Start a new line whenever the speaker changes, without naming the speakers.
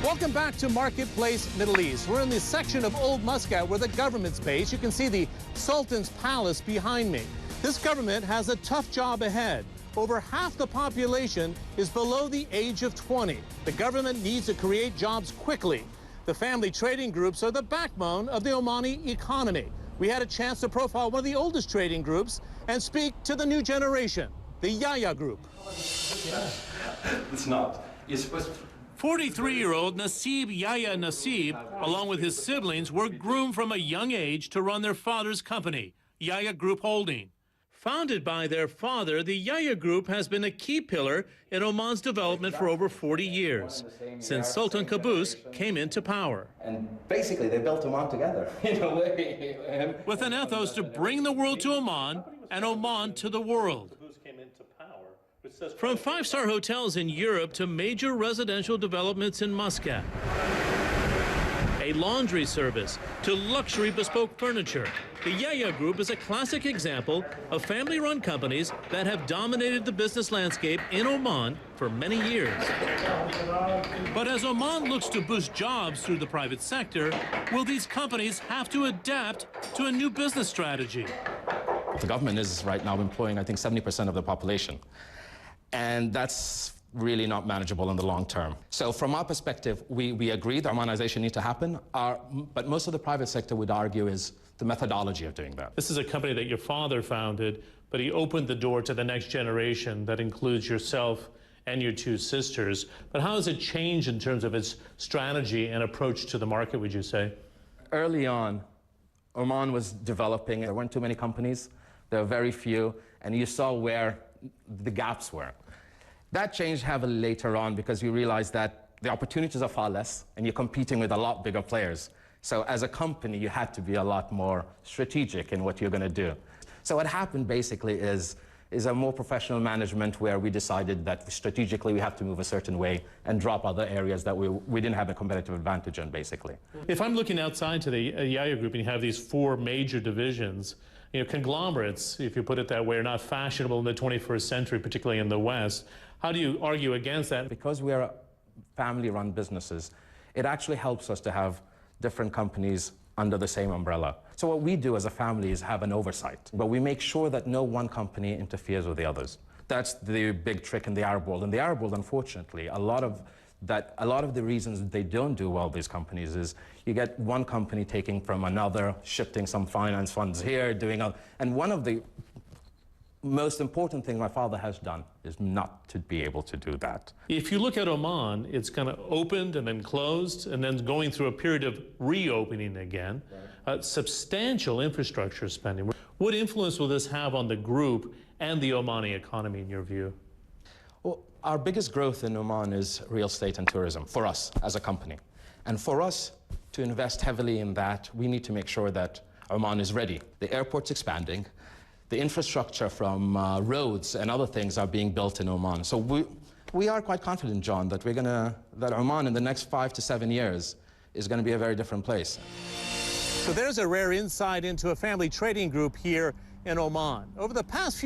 Welcome back to Marketplace Middle East. We're in the section of Old Muscat where the government's based. You can see the Sultan's Palace behind me. This government has a tough job ahead. Over half the population is below the age of 20. The government needs to create jobs quickly. The family trading groups are the backbone of the Omani economy. We had a chance to profile one of the oldest trading groups and speak to the new generation, the Yahya Group.
It's not. You're supposed to...
43-year-old Nasib Yahya Nasib, along with his siblings, were groomed from a young age to run their father's company, Yahya Group Holding. Founded by their father, the Yahya Group has been a key pillar in Oman's development for over 40 years, since Sultan Qaboos came into power.
And basically, they built Oman together, in a way.
With an ethos to bring the world to Oman and Oman to the world. From five-star hotels in Europe to major residential developments in Muscat, a laundry service to luxury bespoke furniture, the Yahya Group is a classic example of family-run companies that have dominated the business landscape in Oman for many years. But as Oman looks to boost jobs through the private sector, will these companies have to adapt to a new business strategy?
The government is right now employing, I think, 70% of the population. And that's really not manageable in the long term. So from our perspective, we agree that Omanization needs to happen, but most of the private sector would argue is the methodology of doing that.
This is a company that your father founded, but he opened the door to the next generation that includes yourself and your two sisters. But how has it changed in terms of its strategy and approach to the market, would you say?
Early on, Oman was developing. There weren't too many companies. There were very few, and you saw where the gaps were. That changed heavily later on because you realize that the opportunities are far less and you're competing with a lot bigger players. So as a company, you had to be a lot more strategic in what you're going to do. So what happened basically is a more professional management where we decided that strategically we have to move a certain way and drop other areas that we didn't have a competitive advantage in, basically.
If I'm looking outside to the Yahya Group and you have these four major divisions, you know, conglomerates, if you put it that way, are not fashionable in the 21st century, particularly in the West. How do you argue against that?
Because we are family-run businesses, it actually helps us to have different companies under the same umbrella. So what we do as a family is have an oversight, but we make sure that no one company interferes with the others. That's the big trick in the Arab world. In the Arab world, unfortunately, a lot of the reasons they don't do well, these companies, is you get one company taking from another, shifting some finance funds here, and one of the most important thing my father has done is not to be able to do that.
If you look at Oman, it's kind of opened and then closed and then going through a period of reopening again. Right. Substantial infrastructure spending. What influence will this have on the group and the Omani economy in your view?
Well, our biggest growth in Oman is real estate and tourism for us as a company. And for us to invest heavily in that, we need to make sure that Oman is ready. The airport's expanding. The infrastructure from roads and other things are being built in Oman. So we are quite confident, John, that that Oman in the next 5 to 7 years is going to be a very different place.
So there's a rare insight into a family trading group here in Oman. Over the past few